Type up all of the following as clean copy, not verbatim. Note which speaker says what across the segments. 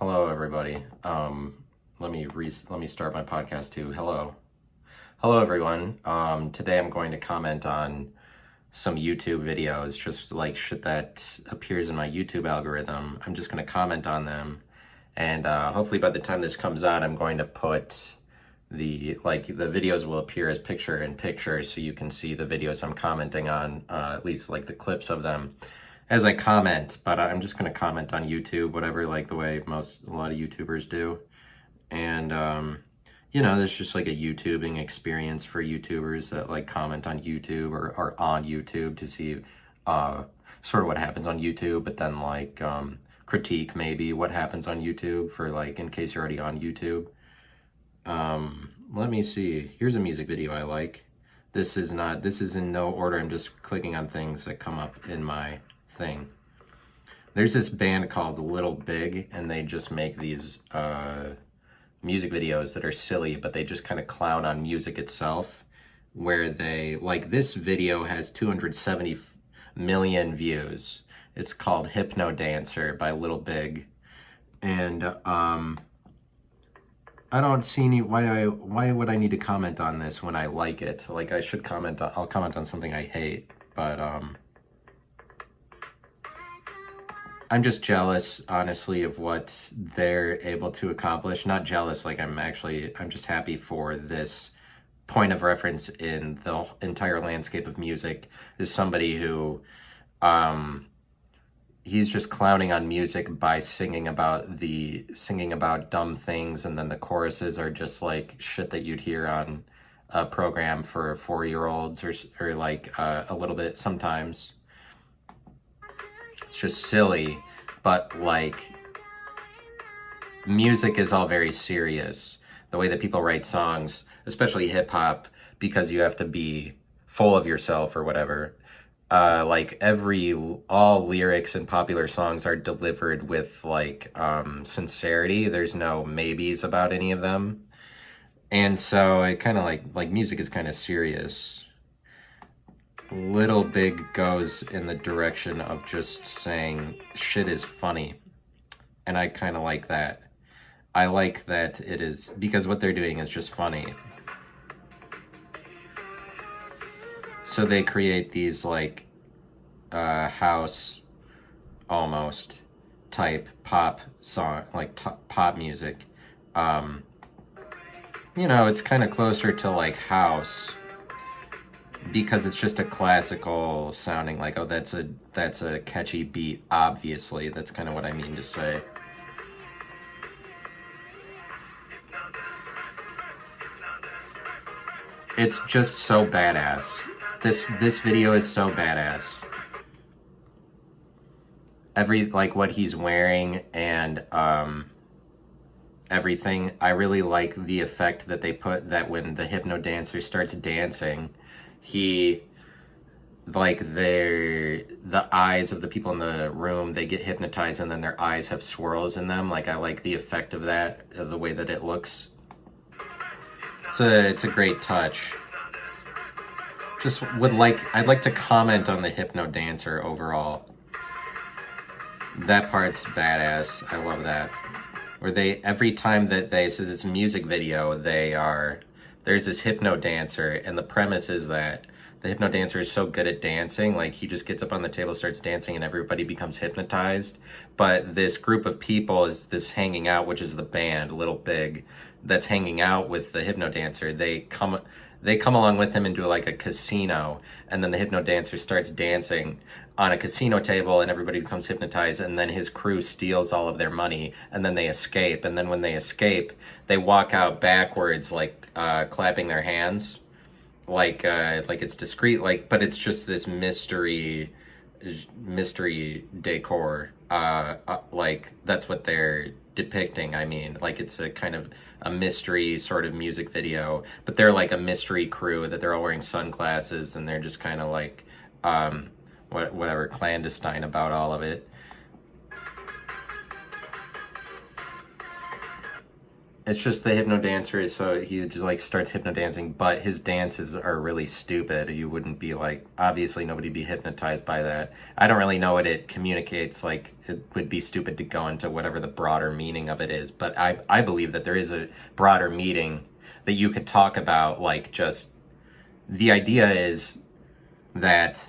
Speaker 1: Hello, everybody. Let me start my podcast too. Hello, everyone. Today I'm going to comment on some YouTube videos, just like shit that appears in my YouTube algorithm. I'm just going to comment on them, and hopefully by the time this comes out, I'm going to put the videos will appear as picture in picture, so you can see the videos I'm commenting on, at least like the clips of them as I comment. But I'm just going to comment on YouTube, whatever, like the way a lot of YouTubers do. And there's just like a YouTubing experience for YouTubers that like comment on YouTube or are on YouTube to see sort of what happens on YouTube, but then like critique maybe what happens on YouTube for like in case you're already on YouTube. Let me see. Here's a music video I like. This is in no order. I'm just clicking on things that come up in my thing. There's this band called Little Big, and they just make these music videos that are silly, but they just kind of clown on music itself, where they, like, this video has 270 million views. It's called Hypnodancer by Little Big. And I don't see any why would I need to comment on this when I like it? Like, I should comment on, I'll comment on something I hate, but I'm just jealous, honestly, of what they're able to accomplish. Not jealous, like I'm just happy for this point of reference in the entire landscape of music. There's somebody who, he's just clowning on music by singing about dumb things, and then the choruses are just like shit that you'd hear on a program for 4-year-olds or like a little bit sometimes. It's just silly, but like music is all very serious. The way that people write songs, especially hip hop, because you have to be full of yourself or whatever. Like all lyrics in popular songs are delivered with like sincerity. There's no maybes about any of them. And so it kind of like music is kind of serious. Little Big goes in the direction of just saying shit is funny. And I kind of like that. I like that it is, because what they're doing is just funny. So they create these like house almost type pop song, like pop music. It's kind of closer to like house, because it's just a classical sounding, like, oh, that's a catchy beat. Obviously, that's kind of what I mean to say. It's just so badass. This video is so badass. Like what he's wearing and everything. I really like the effect that they put, that when the Hypnodancer starts dancing, the eyes of the people in the room, they get hypnotized, and then their eyes have swirls in them. Like, I like the effect of that, the way that it looks. It's a great touch. I'd like to comment on the Hypnodancer overall. That part's badass. I love that. Where every time that says it's a music video, there's this Hypnodancer, and the premise is that the Hypnodancer is so good at dancing, like he just gets up on the table, starts dancing, and everybody becomes hypnotized. But this group of people is this hanging out, which is the band, Little Big, that's hanging out with the Hypnodancer. They come along with him into like a casino, and then the Hypnodancer starts dancing on a casino table, and everybody becomes hypnotized, and then his crew steals all of their money, and then they escape. And then when they escape, they walk out backwards, like clapping their hands, like it's discreet, like, but it's just this mystery decor. Like, that's what they're depicting. I mean, like, it's a kind of a mystery sort of music video, but they're like a mystery crew that they're all wearing sunglasses, and they're just kind of like whatever, clandestine about all of it. it's just the Hypnodancer, so he just like starts hypnodancing, but his dances are really stupid. You wouldn't be like, obviously nobody be hypnotized by that. I don't really know what it communicates, like it would be stupid to go into whatever the broader meaning of it is, but I believe that there is a broader meaning that you could talk about, like just the idea is that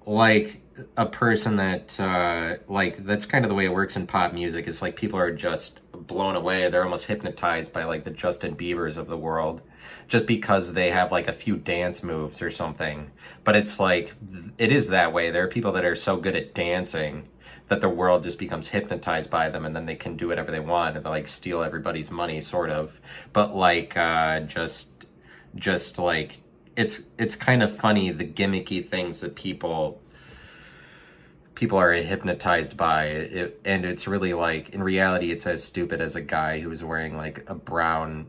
Speaker 1: like a person that like that's kind of the way it works in pop music. It's like people are just blown away, they're almost hypnotized by like the Justin Biebers of the world just because they have like a few dance moves or something. But it's like, it is that way. There are people that are so good at dancing that the world just becomes hypnotized by them, and then they can do whatever they want and like steal everybody's money, sort of. But like just like it's kind of funny, the gimmicky things that people are hypnotized by it, and it's really like, in reality it's as stupid as a guy who's wearing like a brown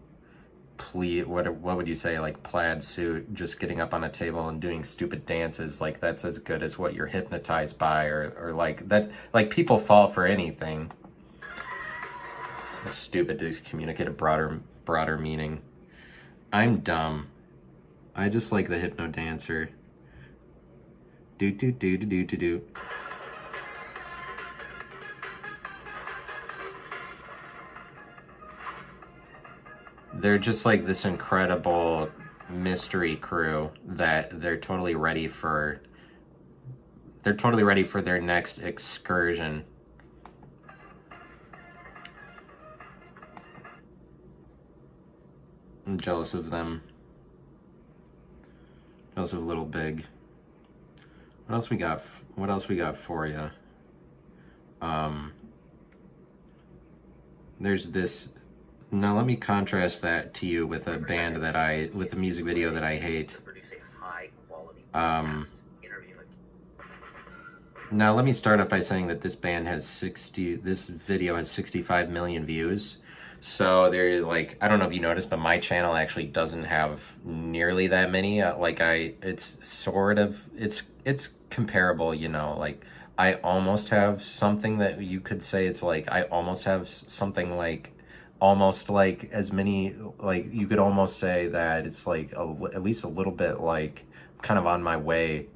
Speaker 1: what would you say, like plaid suit, just getting up on a table and doing stupid dances. Like that's as good as what you're hypnotized by, or like that, like people fall for anything. It's stupid to communicate a broader meaning. I'm dumb. I just like the Hypnodancer. Do do do do do do do. They're just like this incredible mystery crew that they're totally ready for their next excursion. I'm jealous of them. Jealous of Little Big. What else we got for you? There's this. Now let me contrast that to you with a band with a music video that I hate. Now let me start off by saying that this video has 65 million views. So they're like, I don't know if you noticed, but my channel actually doesn't have nearly that many. It's comparable, you know, like I almost have something that you could say it's like, I almost have something like, almost like as many, like you could almost say that it's like at least a little bit like kind of on my way.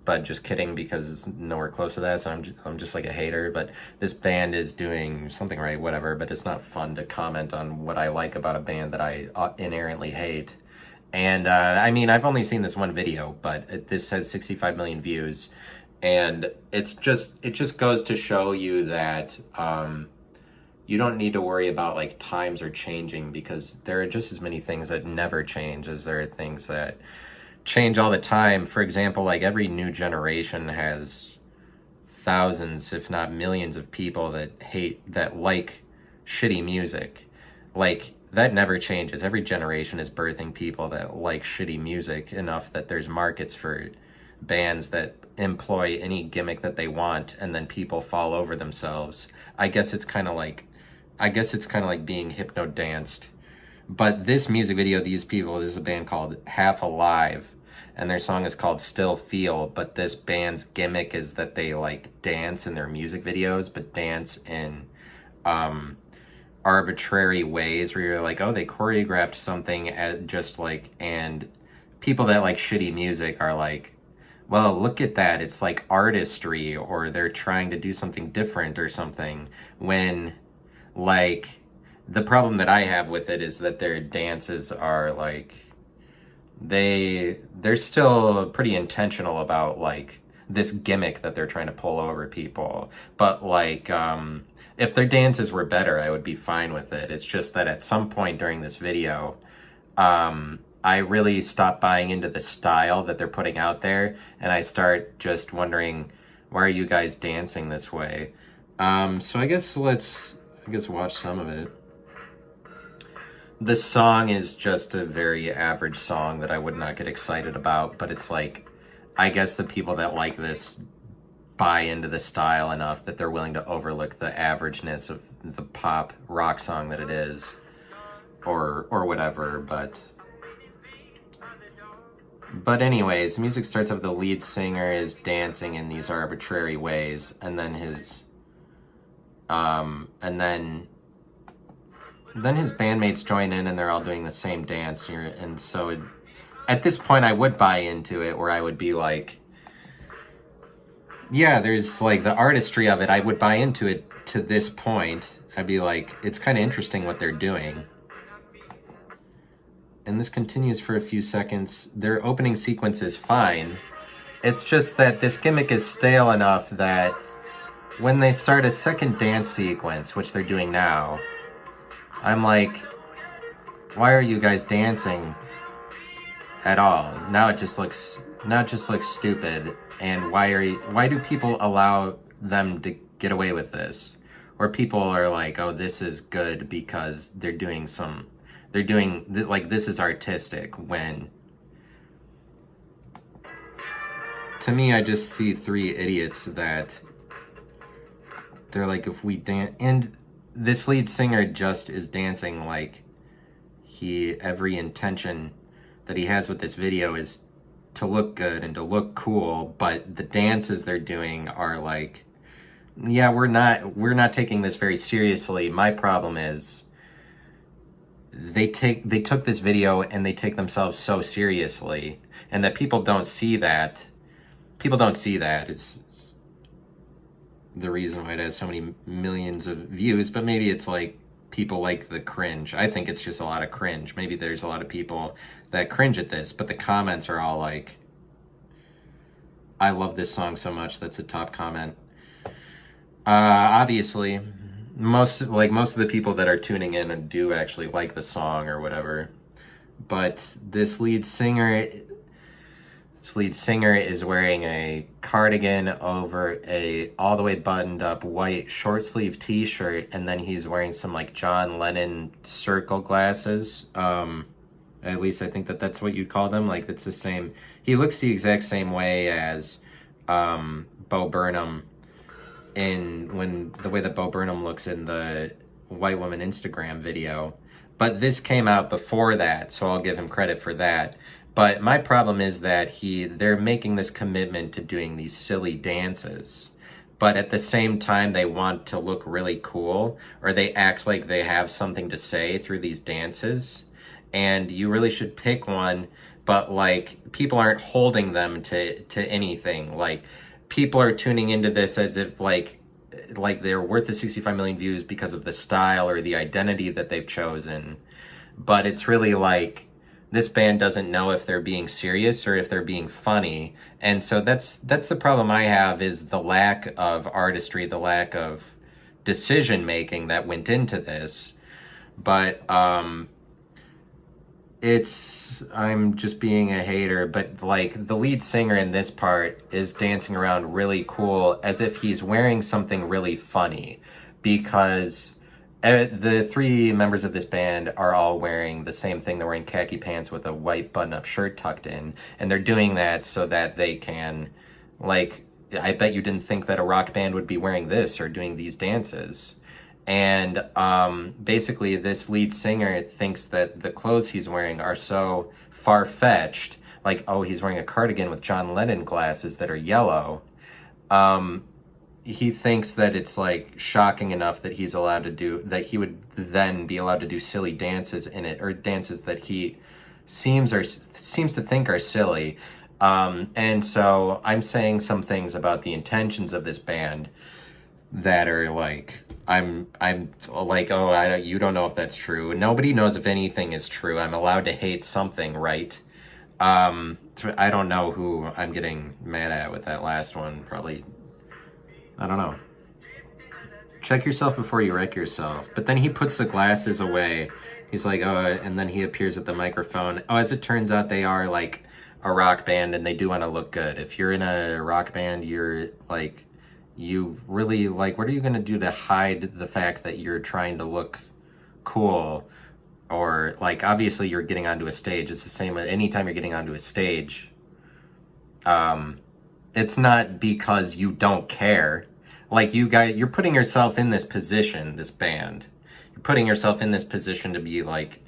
Speaker 1: But just kidding, because it's nowhere close to that, so I'm just like a hater. But this band is doing something right, whatever, but it's not fun to comment on what I like about a band that I inherently hate. And I mean, I've only seen this one video, but this has 65 million views, and it just goes to show you that you don't need to worry about like times are changing, because there are just as many things that never change as there are things that change all the time. For example, like every new generation has thousands, if not millions, of people that like shitty music. Like that never changes. Every generation is birthing people that like shitty music enough that there's markets for bands that employ any gimmick that they want, and then people fall over themselves. I guess it's kind of like being hypnodanced. But this music video, this is a band called Half Alive, and their song is called Still Feel. But this band's gimmick is that they like dance in their music videos, but dance in arbitrary ways where you're like, oh, they choreographed something and people that like shitty music are like, well, look at that, it's like artistry, or they're trying to do something different or something, when like the problem that I have with it is that their dances are like, they're still pretty intentional about like this gimmick that they're trying to pull over people. But like, if their dances were better, I would be fine with it. It's just that at some point during this video, I really stopped buying into the style that they're putting out there, and I start just wondering, why are you guys dancing this way? So I guess watch some of it. The song is just a very average song that I would not get excited about, but it's like, I guess the people that like this buy into the style enough that they're willing to overlook the averageness of the pop rock song that it is, or whatever. But anyways, music starts off, the lead singer is dancing in these arbitrary ways, and then then his bandmates join in and they're all doing the same dance here. And so at this point I would buy into it, where I would be like, yeah, there's like the artistry of it. I would buy into it to this point. I'd be like, it's kind of interesting what they're doing. And this continues for a few seconds. Their opening sequence is fine. It's just that this gimmick is stale enough that when they start a second dance sequence, which they're doing now, I'm like, why are you guys dancing at all? Now it just looks stupid. And why do people allow them to get away with this? Or people are like, oh, this is good because they're doing like, this is artistic, when to me, I just see three idiots that they're like, if we dance, and this lead singer just is dancing like every intention that he has with this video is to look good and to look cool, but the dances they're doing are like, yeah, we're not taking this very seriously. My problem is they took this video and they take themselves so seriously, and that people don't see that is the reason why it has so many millions of views. But maybe it's like people like the cringe. I think it's just a lot of cringe. Maybe there's a lot of people that cringe at this, but the comments are all like, I love this song so much. That's a top comment. Obviously, most of the people that are tuning in and do actually like the song or whatever, but this lead singer is wearing a cardigan over a all the way buttoned up white short sleeve t-shirt, and then he's wearing some like John Lennon circle glasses. At least I think that's what you'd call them. Like, it's the same. He looks the exact same way as Bo Burnham the way that Bo Burnham looks in the White Woman Instagram video. But this came out before that, so I'll give him credit for that. But my problem is that they're making this commitment to doing these silly dances, but at the same time they want to look really cool, or they act like they have something to say through these dances. And you really should pick one, but like, people aren't holding them to anything. Like, people are tuning into this as if like they're worth the 65 million views because of the style or the identity that they've chosen. But it's really like, this band doesn't know if they're being serious or if they're being funny. And so that's the problem I have, is the lack of artistry, the lack of decision making that went into this. But I'm just being a hater, but like, the lead singer in this part is dancing around really cool as if he's wearing something really funny, because the three members of this band are all wearing the same thing. They're wearing khaki pants with a white button-up shirt tucked in, and they're doing that so that they can, like, I bet you didn't think that a rock band would be wearing this or doing these dances. And basically this lead singer thinks that the clothes he's wearing are so far-fetched, like, oh, he's wearing a cardigan with John Lennon glasses that are yellow. He thinks that it's like shocking enough that he would then be allowed to do silly dances in it, or dances that he seems to think are silly. And so I'm saying some things about the intentions of this band that are like, I'm like, oh, you don't know if that's true. Nobody knows if anything is true. I'm allowed to hate something, right? I don't know who I'm getting mad at with that last one. Probably, I don't know. Check yourself before you wreck yourself. But then he puts the glasses away. He's like, oh, and then he appears at the microphone. Oh, as it turns out, they are like a rock band, and they do want to look good. If you're in a rock band, you're like, you really, like, what are you going to do to hide the fact that you're trying to look cool? Or, like, obviously you're getting onto a stage. It's the same anytime you're getting onto a stage. It's not because you don't care. Like, you're putting yourself in this position, this band. You're putting yourself in this position to be like,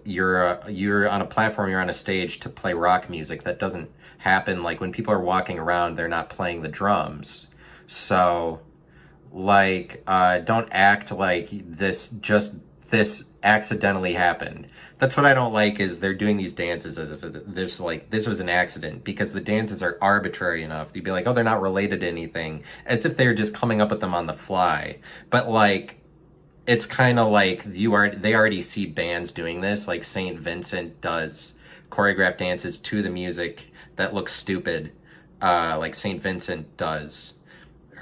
Speaker 1: you're on a platform, you're on a stage to play rock music. That doesn't happen. Like, when people are walking around, they're not playing the drums. So, like, don't act like this accidentally happened. That's what I don't like, is they're doing these dances as if this was an accident, because the dances are arbitrary enough. You'd be like, oh, they're not related to anything, as if they're just coming up with them on the fly. But like, it's kind of like they already see bands doing this. Like St. Vincent does choreographed dances to the music that look stupid. Like St. Vincent does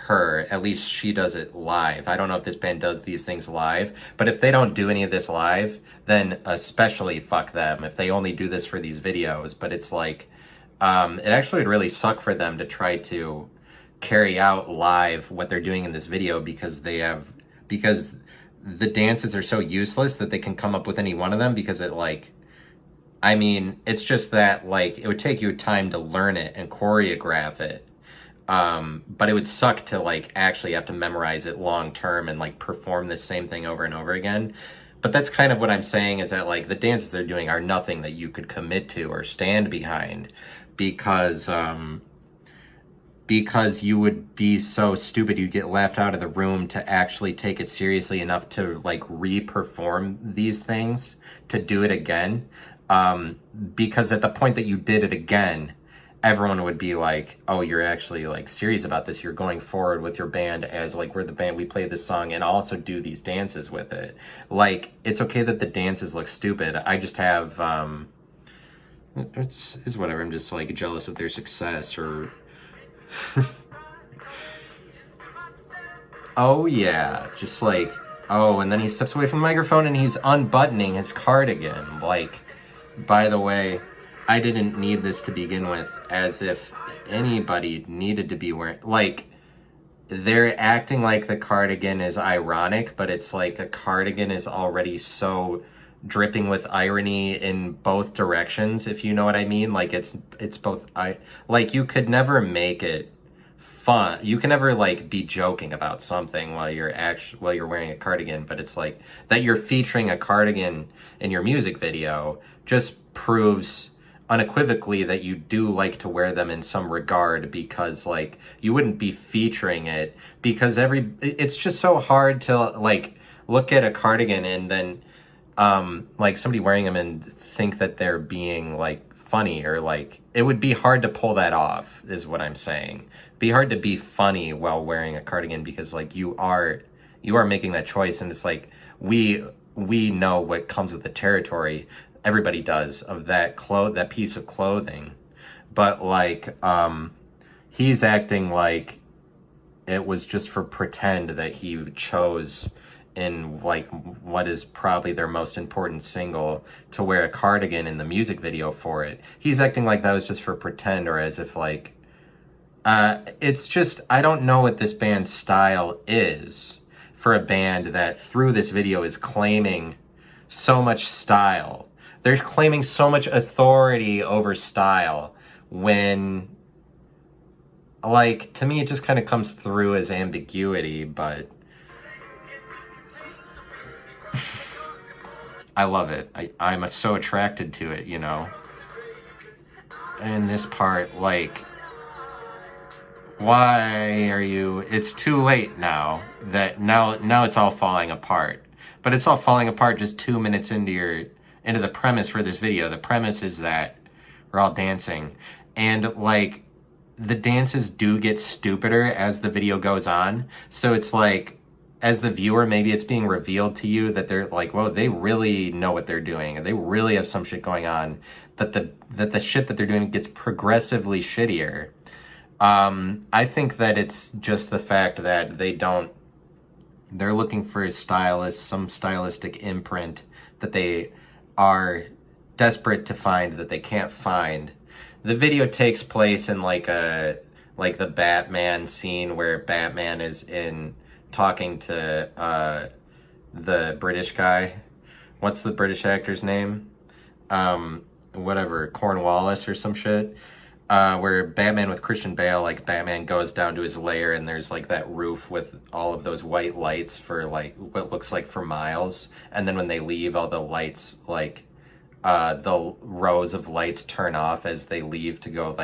Speaker 1: at least she does it live. I don't know if this band does these things live, but if they don't do any of this live, then especially fuck them if they only do this for these videos. But it's like, it actually would really suck for them to try to carry out live what they're doing in this video, because the dances are so useless that they can come up with any one of them, because it's just that, like, it would take you time to learn it and choreograph it. But it would suck to like actually have to memorize it long term and like perform the same thing over and over again. But that's kind of what I'm saying, is that like the dances they're doing are nothing that you could commit to or stand behind, because you would be so stupid, you'd get laughed out of the room to actually take it seriously enough to like re-perform these things, to do it again. Because at the point that you did it again, everyone would be like, oh, you're actually like serious about this. You're going forward with your band as like, we're the band, we play this song and also do these dances with it. Like, it's okay that the dances look stupid. I just have, it's whatever. I'm just like jealous of their success, or oh yeah, just like, oh, and then he steps away from the microphone and he's unbuttoning his cardigan. Like, by the way, I didn't need this to begin with, as if anybody needed to be wearing, like, they're acting like the cardigan is ironic, but it's like a cardigan is already so dripping with irony in both directions, if you know what I mean. Like, it's both, like, you could never make it fun. You can never like be joking about something while you're wearing a cardigan, but it's like that you're featuring a cardigan in your music video just proves unequivocally that you do like to wear them in some regard, because like you wouldn't be featuring it because it's just so hard to like look at a cardigan and then like somebody wearing them and think that they're being like funny, or like it would be hard to pull that off, is what I'm saying. Be hard to be funny while wearing a cardigan, because like you are making that choice, and it's like we know what comes with the territory. Everybody does, of that piece of clothing. But like he's acting like it was just for pretend that he chose in like what is probably their most important single to wear a cardigan in the music video for it. He's acting like that was just for pretend, or as if like it's just, I don't know what this band's style is for a band that through this video is claiming so much style. They're claiming so much authority over style, when, like, to me it just kind of comes through as ambiguity, but I love it. I'm so attracted to it, you know? And this part, like, why are you, it's too late now, now it's all falling apart. But it's all falling apart just 2 minutes into the premise for this video. The premise is that we're all dancing, and like the dances do get stupider as the video goes on. So it's like, as the viewer, maybe it's being revealed to you that they're like, whoa, they really know what they're doing, and they really have some shit going on, that the shit that they're doing gets progressively shittier. I think that it's just the fact that they're looking for some stylistic imprint that they are desperate to find, that they can't find. The video takes place in like the Batman scene where Batman is talking to the British guy. What's the British actor's name? Whatever, Cornwallis or some shit. Where Batman with Christian Bale, like Batman goes down to his lair and there's like that roof with all of those white lights for like what looks like for miles, and then when they leave, all the lights, like the rows of lights turn off as they leave to go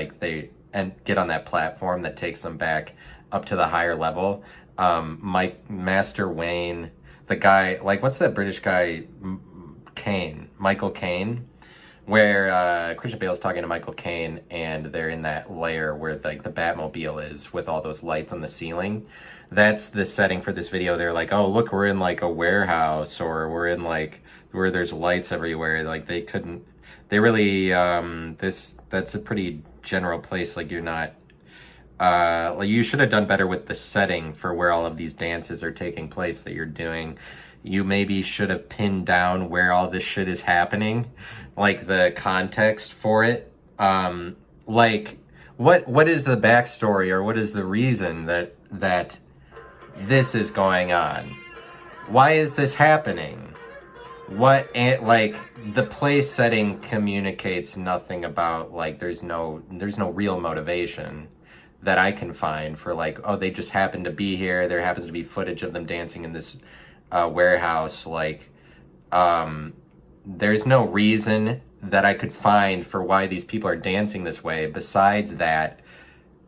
Speaker 1: and get on that platform that takes them back up to the higher level. Master Wayne, the guy, like, what's that British guy, Michael Caine, where Christian Bale's talking to Michael Caine, and they're in that lair where like the Batmobile is with all those lights on the ceiling. That's the setting for this video. They're like, oh look, we're in like a warehouse, or we're in like where there's lights everywhere. Like they really that's a pretty general place. Like you're not like you should have done better with the setting for where all of these dances are taking place that you're doing. You maybe should have pinned down where all this shit is happening, like the context for it. Like what is the backstory, or what is the reason that this is going on? Why is this happening? Like the place setting communicates nothing about, like, there's no real motivation that I can find for, like, oh, they just happen to be here. There happens to be footage of them dancing in this warehouse. Like, there's no reason that I could find for why these people are dancing this way, besides that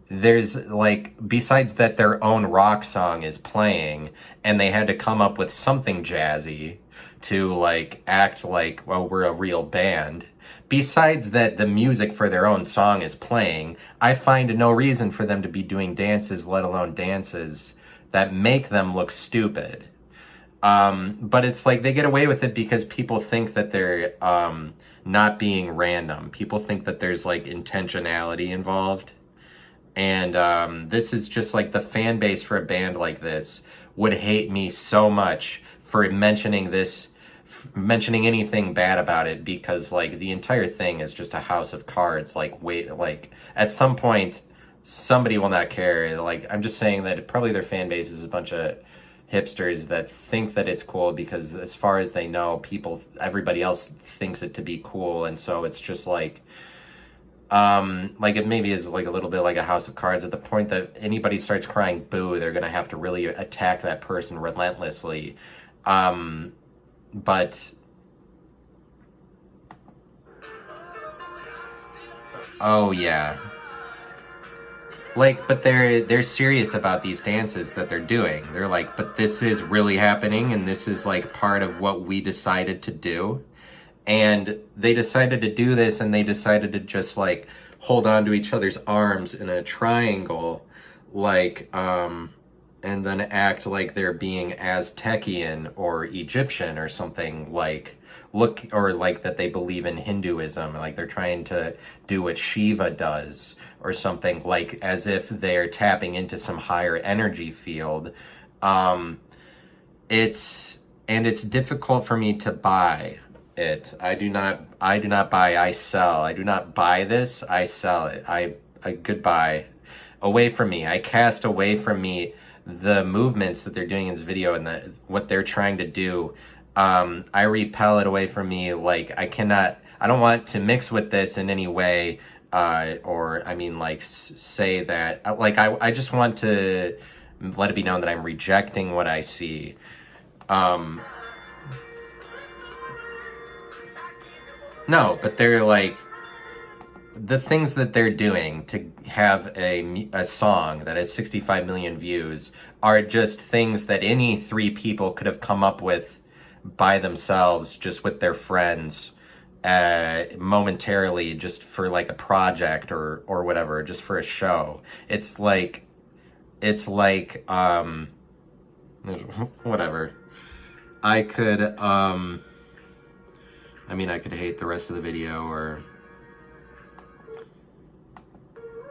Speaker 1: besides that their own rock song is playing and they had to come up with something jazzy to, like, act like, well, we're a real band. Besides that the music for their own song is playing, I find no reason for them to be doing dances, let alone dances that make them look stupid. But it's like they get away with it because people think that they're not being random. People think that there's, like, intentionality involved. And this is just like the fan base for a band like this would hate me so much for mentioning anything bad about it, because, like, the entire thing is just a house of cards. Like, wait, like, at some point somebody will not care. Like, I'm just saying that probably their fan base is a bunch of hipsters that think that it's cool because, as far as they know, everybody else thinks it to be cool. And so it's just like it maybe is like a little bit like a house of cards. At the point that anybody starts crying boo, they're gonna have to really attack that person relentlessly. But oh yeah, like, but they're serious about these dances that they're doing. They're like, but this is really happening, and this is, like, part of what we decided to do. And they decided to do this, and they decided to just, like, hold on to each other's arms in a triangle, like, and then act like they're being Aztecian or Egyptian or something, like, or like that they believe in Hinduism, like they're trying to do what Shiva does or something, like, as if they're tapping into some higher energy field. It's difficult for me to buy it. I do not buy, I sell. I do not buy this, I sell it. I goodbye. Away from me. I cast away from me the movements that they're doing in this video and what they're trying to do. I repel it away from me. Like, I don't want to mix with this in any way, or, I mean, like, say that, like, I just want to let it be known that I'm rejecting what I see. No, but they're like, the things that they're doing to have a song that has 65 million views are just things that any three people could have come up with by themselves, just with their friends, momentarily, just for, like, a project or whatever, just for a show. It's like whatever. I could I could hate the rest of the video, or,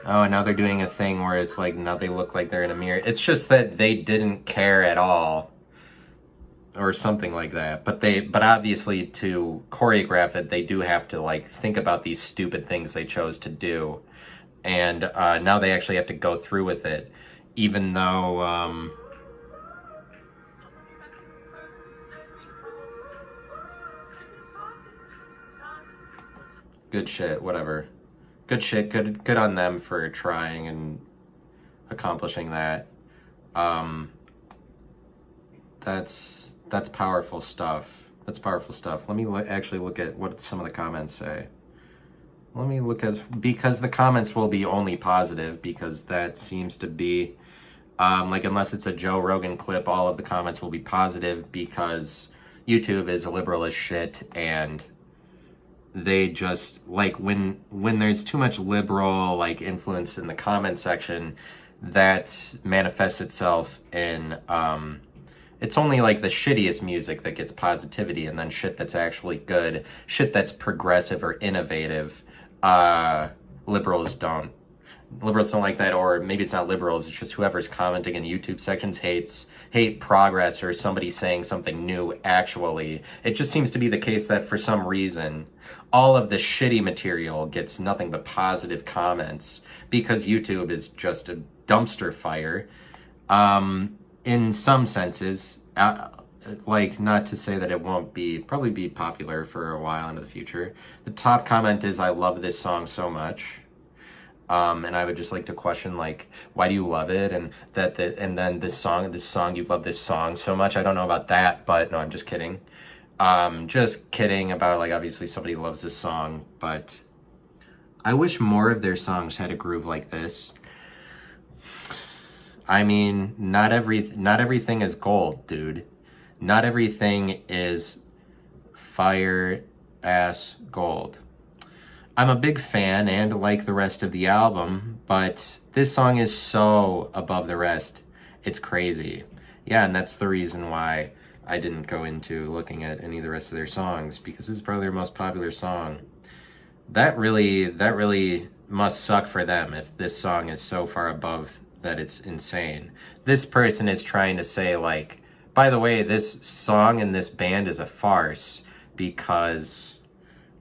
Speaker 1: oh, now they're doing a thing where it's like, now they look like they're in a mirror. It's just that they didn't care at all, or something like that. But obviously, to choreograph it, they do have to, like, think about these stupid things they chose to do. And now they actually have to go through with it, even though, good shit, whatever. Good shit, good on them for trying and accomplishing that. That's powerful stuff. That's powerful stuff. Let me actually look at what some of the comments say. Let me look at, because the comments will be only positive, because that seems to be Like, unless it's a Joe Rogan clip, all of the comments will be positive because YouTube is liberal as shit, and they just, like, when there's too much liberal, like, influence in the comment section, that manifests itself in, it's only, like, the shittiest music that gets positivity, and then shit that's actually good, shit that's progressive or innovative, liberals don't. Liberals don't like that, or maybe it's not liberals, it's just whoever's commenting in YouTube sections hate progress or somebody saying something new actually. It just seems to be the case that for some reason, all of the shitty material gets nothing but positive comments because YouTube is just a dumpster fire. In some senses, like, not to say that it won't probably be popular for a while into the future. The top comment is, "I love this song so much." And I would just like to question, like, why do you love it? And and then this song, you love this song so much. I don't know about that, but no, I'm just kidding. Just kidding about, like, obviously somebody loves this song, but I wish more of their songs had a groove like this. I mean, not everything is gold, dude. Not everything is fire ass gold. I'm a big fan and like the rest of the album, but this song is so above the rest. It's crazy. Yeah, and that's the reason why I didn't go into looking at any of the rest of their songs, because this is probably their most popular song. That really must suck for them if this song is so far above that it's insane. This person is trying to say, like, by the way, this song and this band is a farce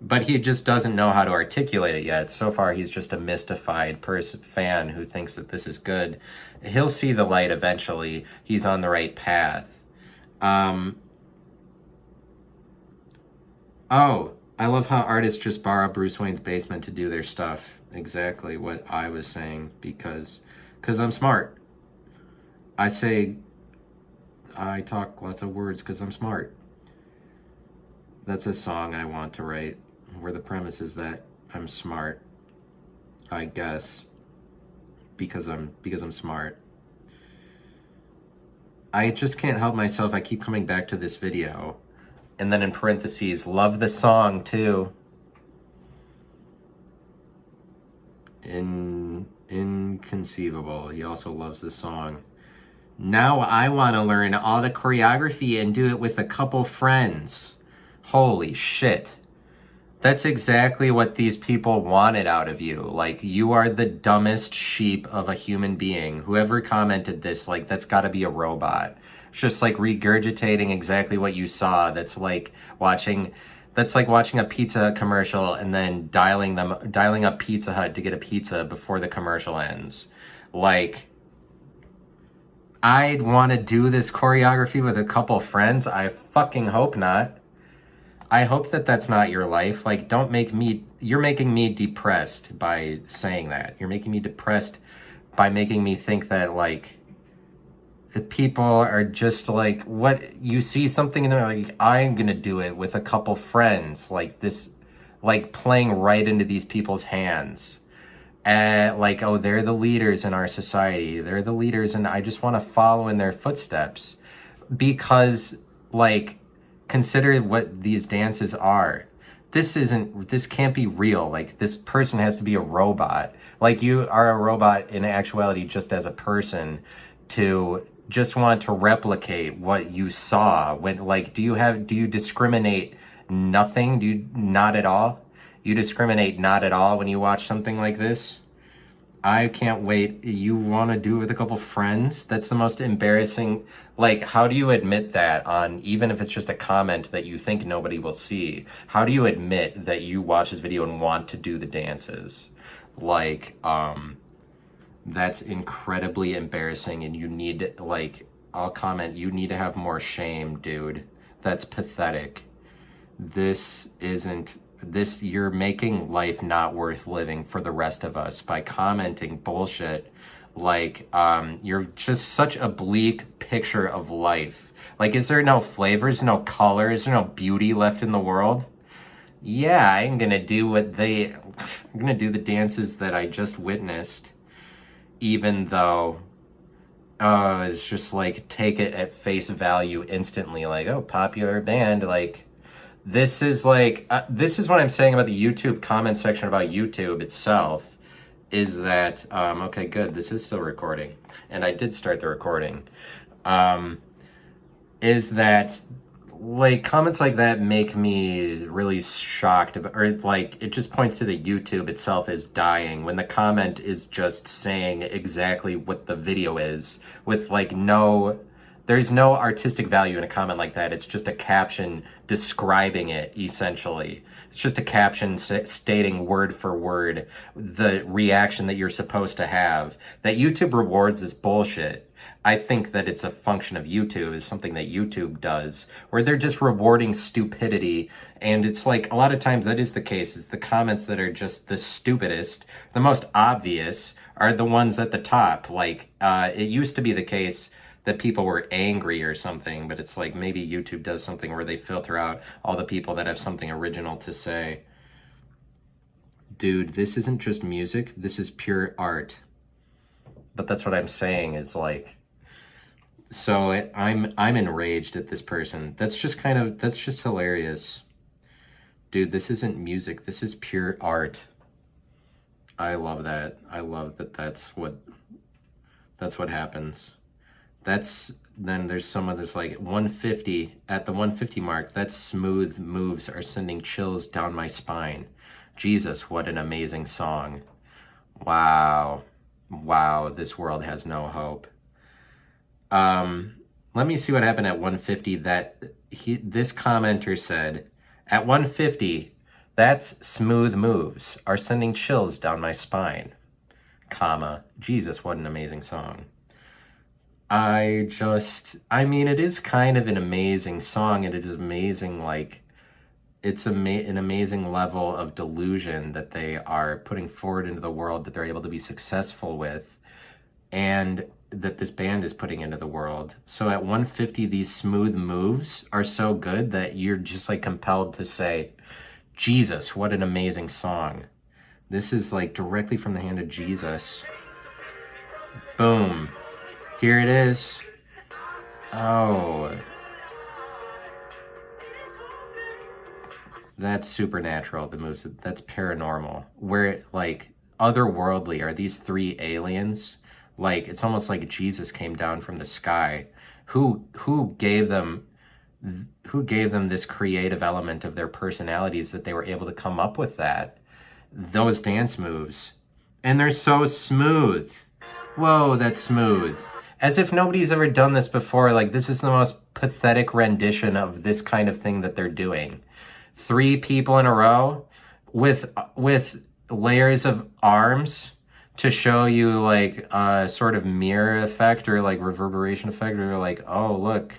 Speaker 1: but he just doesn't know how to articulate it yet. So far, he's just a mystified fan who thinks that this is good. He'll see the light eventually. He's on the right path. Oh, I love how artists just borrow Bruce Wayne's basement to do their stuff. Exactly what I was saying, because I'm smart. I talk lots of words because I'm smart. That's a song I want to write, where the premise is that I'm smart, I guess, because I'm smart. I just can't help myself. I keep coming back to this video, and then in parentheses, love the song too. Inconceivable. He also loves the song. Now I want to learn all the choreography and do it with a couple friends. Holy shit. That's exactly what these people wanted out of you. Like, you are the dumbest sheep of a human being. Whoever commented this, like, that's got to be a robot. It's just like regurgitating exactly what you saw. That's like watching a pizza commercial and then dialing up Pizza Hut to get a pizza before the commercial ends. Like, I'd want to do this choreography with a couple friends. I fucking hope not. I hope that that's not your life. Like, you're making me depressed by saying that. You're making me depressed by making me think that, like, the people are just like, what, you see something and they're like, I'm gonna do it with a couple friends. Like, this, like, playing right into these people's hands. Like, oh, they're the leaders in our society. They're the leaders, and I just want to follow in their footsteps. Because, like, consider what these dances are. This can't be real. Like, this person has to be a robot. Like, you are a robot in actuality just as a person to just want to replicate what you saw. When, like, do you discriminate nothing? Do you not at all? You discriminate not at all when you watch something like this? I can't wait. You want to do it with a couple friends? That's the most embarrassing. Like, how do you admit that on, even if it's just a comment that you think nobody will see? How do you admit that you watch this video and want to do the dances? Like, that's incredibly embarrassing, and you need, like, I'll comment, you need to have more shame, dude. That's pathetic. You're making life not worth living for the rest of us by commenting bullshit. Like, you're just such a bleak picture of life. Like, is there no flavors, no colors, no beauty left in the world? Yeah, I'm gonna do the dances that I just witnessed, even though it's just like take it at face value instantly, like, oh, popular band, like this is like this is what I'm saying about the YouTube comment section about YouTube itself, is that okay, good, this is still recording, and I did start the recording. Is that like comments like that make me really shocked about, or like it just points to the YouTube itself is dying when the comment is just saying exactly what the video is with like there's no artistic value in a comment like that. It's just a caption describing it, essentially. It's just a caption stating word for word the reaction that you're supposed to have. That YouTube rewards this bullshit. I think that it's a function of YouTube, is something that YouTube does, where they're just rewarding stupidity. And it's like, a lot of times that is the case, is the comments that are just the stupidest, the most obvious, are the ones at the top. Like, it used to be the case that people were angry or something, but it's like maybe YouTube does something where they filter out all the people that have something original to say. Dude, this isn't just music, this is pure art. But that's what I'm saying, is like, so I'm enraged at this person. That's just hilarious. Dude, this isn't music, this is pure art. I love that. I love that that's what happens. Then there's some of this like 150, at the 150 mark, that smooth moves are sending chills down my spine. Jesus, what an amazing song. Wow. Wow, this world has no hope. Let me see what happened at 150. This commenter said, at 150, that's smooth moves are sending chills down my spine, comma, Jesus, what an amazing song. I mean, it is kind of an amazing song, and it is amazing, like, it's an amazing level of delusion that they are putting forward into the world, that they're able to be successful with, and that this band is putting into the world. So at 150, these smooth moves are so good that you're just like compelled to say, Jesus, what an amazing song. This is like directly from the hand of Jesus. Boom. Here it is. Oh. That's supernatural, the moves. That's paranormal. Where, like, otherworldly are these three aliens. Like, it's almost like Jesus came down from the sky. Who gave them this creative element of their personalities that they were able to come up with those dance moves? And they're so smooth. Whoa, that's smooth. As if nobody's ever done this before. Like, this is the most pathetic rendition of this kind of thing that they're doing. 3 people in a row with layers of arms to show you like a sort of mirror effect or like reverberation effect, or like, oh, look,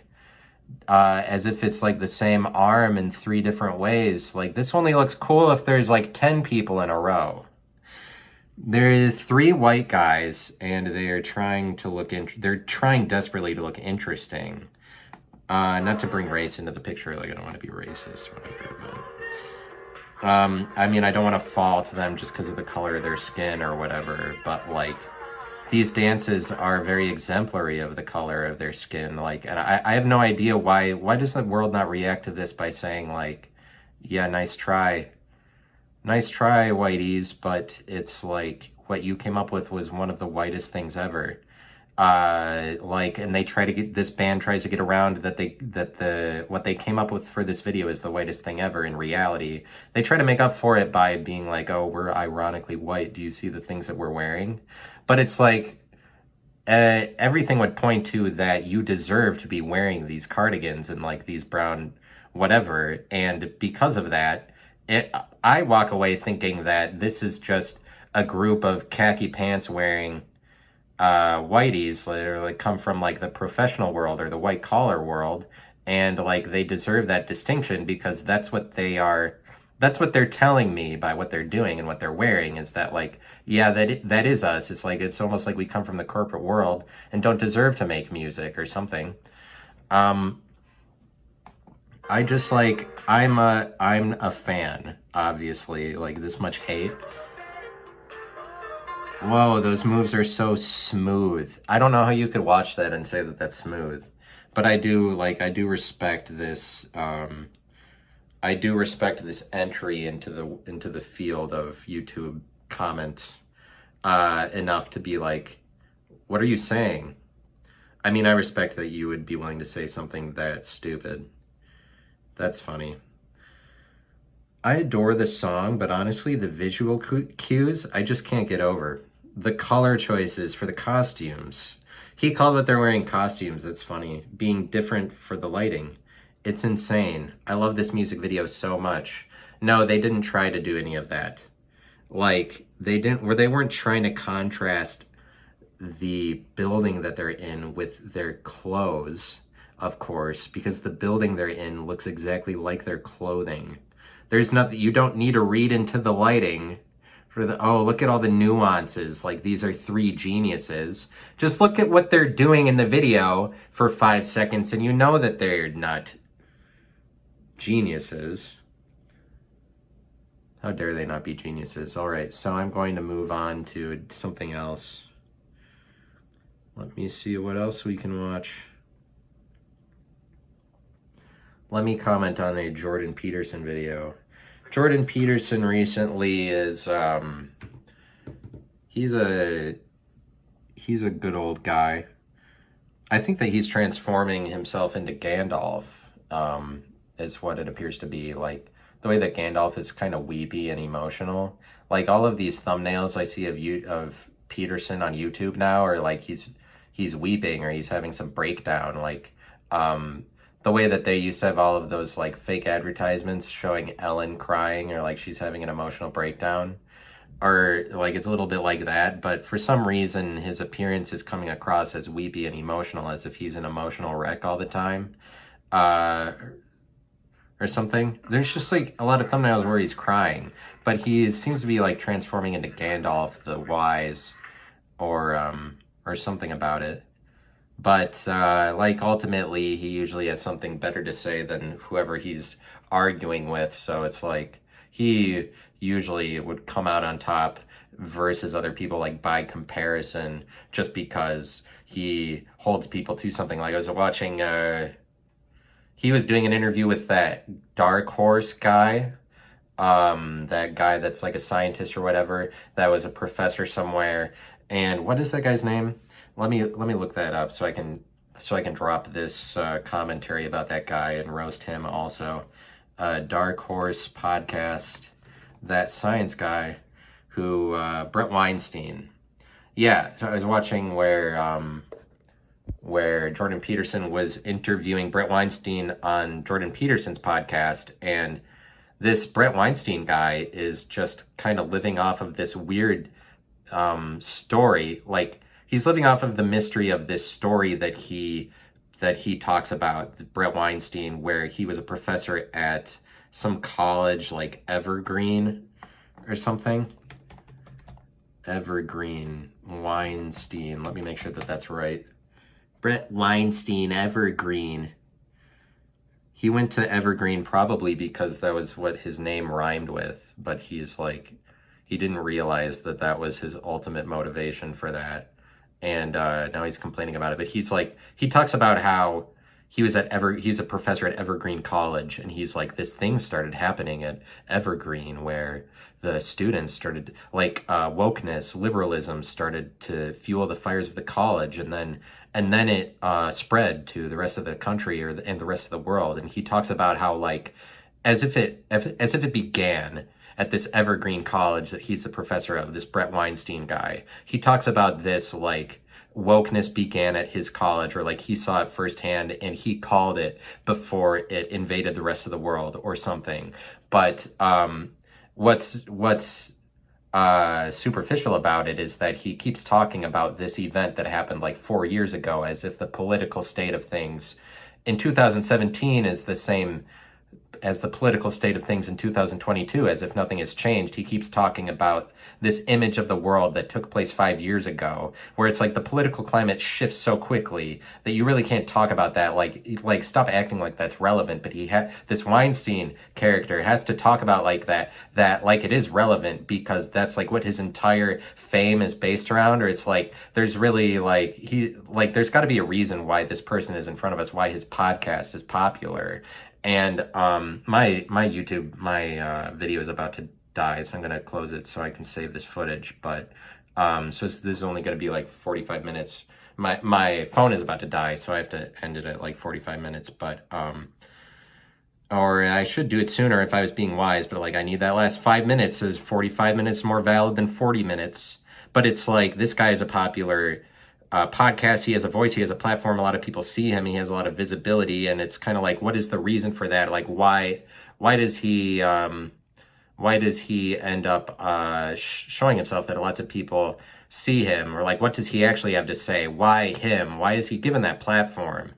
Speaker 1: as if it's like the same arm in 3 different ways. Like, this only looks cool if there's like 10 people in a row. There is 3 white guys, and they are trying to they're trying desperately to look interesting. Not to bring race into the picture, like, I don't want to be racist or whatever, but, I mean, I don't want to fall to them just because of the color of their skin or whatever, but, like, these dances are very exemplary of the color of their skin, like, and I have no idea why does the world not react to this by saying, like, yeah, nice try, whiteys, but it's like, what you came up with was one of the whitest things ever. Like, and this band tries to get around that what they came up with for this video is the whitest thing ever. In reality, they try to make up for it by being like, oh, we're ironically white. Do you see the things that we're wearing? But it's like, everything would point to that you deserve to be wearing these cardigans and like these brown whatever. And because of that, I walk away thinking that this is just a group of khaki pants wearing whiteys that are like come from like the professional world or the white collar world, and like they deserve that distinction because that's what they're telling me by what they're doing and what they're wearing, is that like, yeah, that is us. It's like, it's almost like we come from the corporate world and don't deserve to make music or something. I just like, I'm a fan, obviously, like this much hate. Whoa, those moves are so smooth. I don't know how you could watch that and say that that's smooth. But I do respect this I do respect this entry into the field of YouTube comments enough to be like, what are you saying? I mean, I respect that you would be willing to say something that stupid. That's funny. I adore the song, but honestly, the visual cues, I just can't get over. The color choices for the costumes. He called what they're wearing costumes, that's funny. Being different for the lighting. It's insane. I love this music video so much. No, they didn't try to do any of that. Like, they weren't trying to contrast the building that they're in with their clothes, of course, because the building they're in looks exactly like their clothing. There's nothing, you don't need to read into the lighting for the, oh, look at all the nuances. Like, these are three geniuses. Just look at what they're doing in the video for 5 seconds and you know that they're not geniuses. How dare they not be geniuses? All right, so I'm going to move on to something else. Let me see what else we can watch. Let me comment on a Jordan Peterson video. Jordan Peterson recently is, he's a good old guy. I think that he's transforming himself into Gandalf, is what it appears to be. Like, the way that Gandalf is kind of weepy and emotional. Like, all of these thumbnails I see of Peterson on YouTube now are like he's weeping or he's having some breakdown. Like, the way that they used to have all of those like fake advertisements showing Ellen crying or like she's having an emotional breakdown, or like it's a little bit like that, but for some reason his appearance is coming across as weepy and emotional, as if he's an emotional wreck all the time, or something. There's just like a lot of thumbnails where he's crying, but he seems to be like transforming into Gandalf the Wise, or something about it. But, like, ultimately, he usually has something better to say than whoever he's arguing with. So it's like, he usually would come out on top versus other people, like, by comparison, just because he holds people to something. Like, I was watching, he was doing an interview with that Dark Horse guy, that guy that's like a scientist or whatever, that was a professor somewhere. And what is that guy's name? Let me look that up so I can drop this commentary about that guy and roast him also. Dark Horse podcast, that science guy who Brett Weinstein. Yeah, so I was watching where Jordan Peterson was interviewing Brett Weinstein on Jordan Peterson's podcast, and this Brett Weinstein guy is just kind of living off of this weird story. Like, he's living off of the mystery of this story that he talks about, Brett Weinstein, where he was a professor at some college, like Evergreen or something. Evergreen, Weinstein. Let me make sure that that's right. Brett Weinstein, Evergreen. He went to Evergreen probably because that was what his name rhymed with, but he's like, he didn't realize that that was his ultimate motivation for that. And now he's complaining about it. But he's like, he talks about how he's a professor at Evergreen College, and he's like, this thing started happening at Evergreen where the students started, like, wokeness, liberalism started to fuel the fires of the college, and then it spread to the rest of the country and the rest of the world. And he talks about how, like, as if it began at this Evergreen College that he's the professor of, this Brett Weinstein guy. He talks about this, like, wokeness began at his college, or like he saw it firsthand and he called it before it invaded the rest of the world or something. But what's superficial about it is that he keeps talking about this event that happened like 4 years ago, as if the political state of things in 2017 is the same as the political state of things in 2022, as if nothing has changed. He keeps talking about this image of the world that took place 5 years ago, where it's like the political climate shifts so quickly that you really can't talk about that. Like stop acting like that's relevant. But this Weinstein character has to talk about like that like it is relevant, because that's like what his entire fame is based around. Or it's like there's really there's got to be a reason why this person is in front of us, why his podcast is popular. And my video is about to die, so I'm gonna close it so I can save this footage. But so this is only gonna be like 45 minutes. My phone is about to die, so I have to end it at like 45 minutes. But or I should do it sooner if I was being wise, but like I need that last 5 minutes. Is 45 minutes more valid than 40 minutes? But it's like, this guy is a popular podcast. He has a voice, he has a platform, a lot of people see him, he has a lot of visibility, and it's kind of like, what is the reason for that? Like why does he end up showing himself that lots of people see him? Or like, what does he actually have to say? Why him? Why is he given that platform?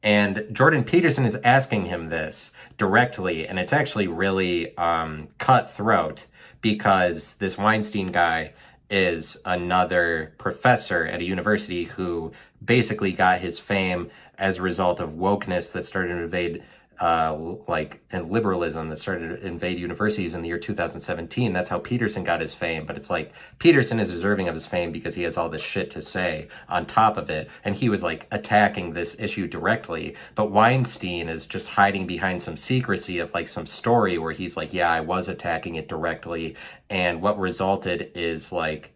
Speaker 1: And Jordan Peterson is asking him this directly, and it's actually really cutthroat, because this Weinstein guy is another professor at a university who basically got his fame as a result of wokeness that started to invade and liberalism that started to invade universities in the year 2017. That's how Peterson got his fame. But it's like, Peterson is deserving of his fame because he has all this shit to say on top of it. And he was like attacking this issue directly. But Weinstein is just hiding behind some secrecy of like some story where he's like, yeah, I was attacking it directly. And what resulted is like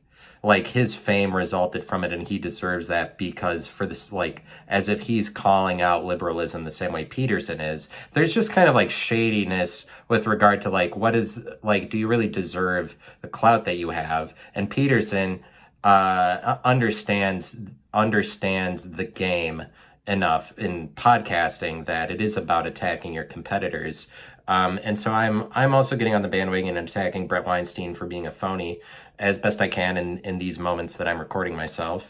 Speaker 1: his fame resulted from it, and he deserves that, because for this, like, as if he's calling out liberalism the same way Peterson is. There's just kind of like shadiness with regard to like, what is, like, do you really deserve the clout that you have? And Peterson understands the game enough in podcasting that it is about attacking your competitors. And so I'm also getting on the bandwagon and attacking Brett Weinstein for being a phony as best I can in these moments that I'm recording myself.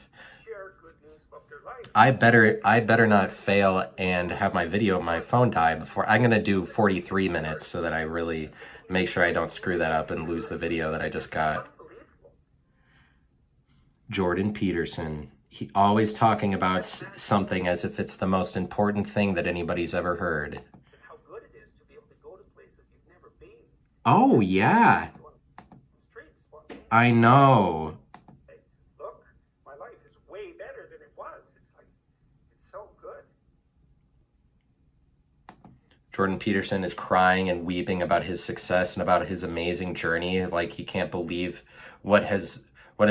Speaker 1: I better not fail and have my phone die before. I'm gonna do 43 minutes so that I really make sure I don't screw that up and lose the video that I just got. Jordan Peterson. He always talking about something as if it's the most important thing that anybody's ever heard. How good it is to be able to go to places you've never been. Oh yeah. I know.
Speaker 2: Hey, look, my life is way better than it was. It's so good.
Speaker 1: Jordan Peterson is crying and weeping about his success and about his amazing journey. Like, he can't believe what has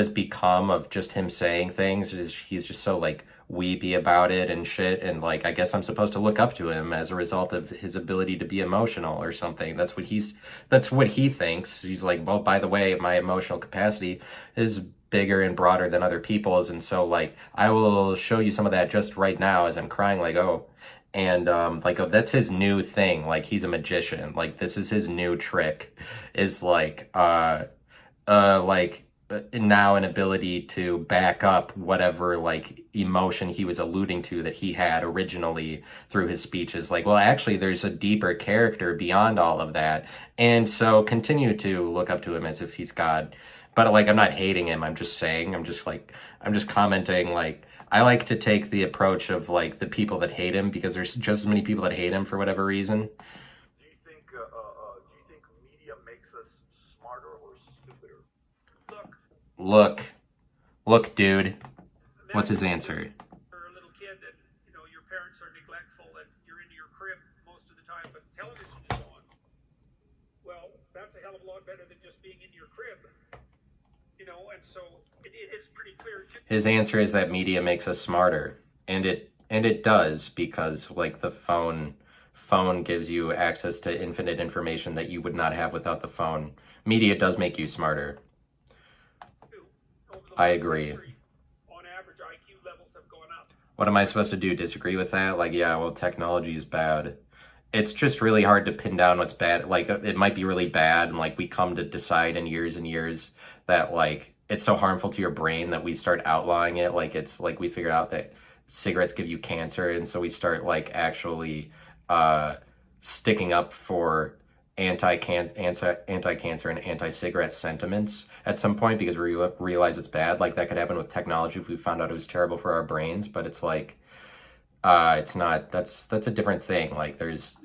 Speaker 1: become of just him saying things. He's just so like weepy about it and shit. And like, I guess I'm supposed to look up to him as a result of his ability to be emotional or something. That's what he thinks. He's like, well, by the way, my emotional capacity is bigger and broader than other people's. And so like, I will show you some of that just right now as I'm crying, like, oh. And that's his new thing. Like, he's a magician. Like, this is his new trick, is like now an ability to back up whatever like emotion he was alluding to that he had originally through his speeches. Like, well, actually there's a deeper character beyond all of that. And so continue to look up to him as if he's God. But like, I'm not hating him. I'm just commenting. Like, I like to take the approach of like the people that hate him, because there's just as many people that hate him for whatever reason.
Speaker 2: Do you think media makes us smarter or stupider?
Speaker 1: Look, dude. What's his answer?
Speaker 2: You're a little kid that, your parents are neglectful and you're in your crib most of the time, but television is on. Well, that's a hell of a lot better than just being in your crib. And so it is pretty clear.
Speaker 1: His answer is that media makes us smarter. And it does, because like the phone gives you access to infinite information that you would not have without the phone. Media does make you smarter. I agree.
Speaker 2: On average, IQ levels have gone up.
Speaker 1: What am I supposed to do? Disagree with that? Like, yeah, well, technology is bad. It's just really hard to pin down what's bad. Like, it might be really bad, and like we come to decide in years and years that like it's so harmful to your brain that we start outlawing it. Like, it's like we figured out that cigarettes give you cancer, and so we start like actually sticking up for anti-cancer and anti-cigarette sentiments at some point because we realize it's bad. Like that could happen with technology if we found out it was terrible for our brains, but it's like it's not. That's a different thing. Like there's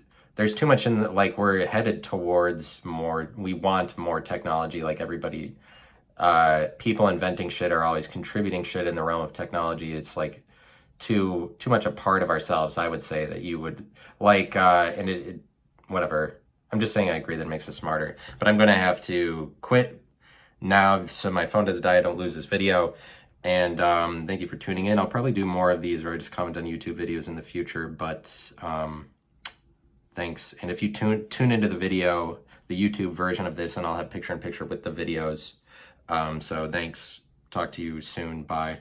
Speaker 1: too much in like we're headed towards more. We want more technology. Like everybody, people inventing shit are always contributing shit in the realm of technology. It's like too much a part of ourselves. I would say that you would like, and whatever. I'm just saying I agree that it makes us smarter. But I'm gonna have to quit now so my phone doesn't die. I don't lose this video. And thank you for tuning in. I'll probably do more of these or just comment on YouTube videos in the future. But thanks. And if you tune into the video, the YouTube version of this, and I'll have picture-in-picture with the videos. So thanks. Talk to you soon. Bye.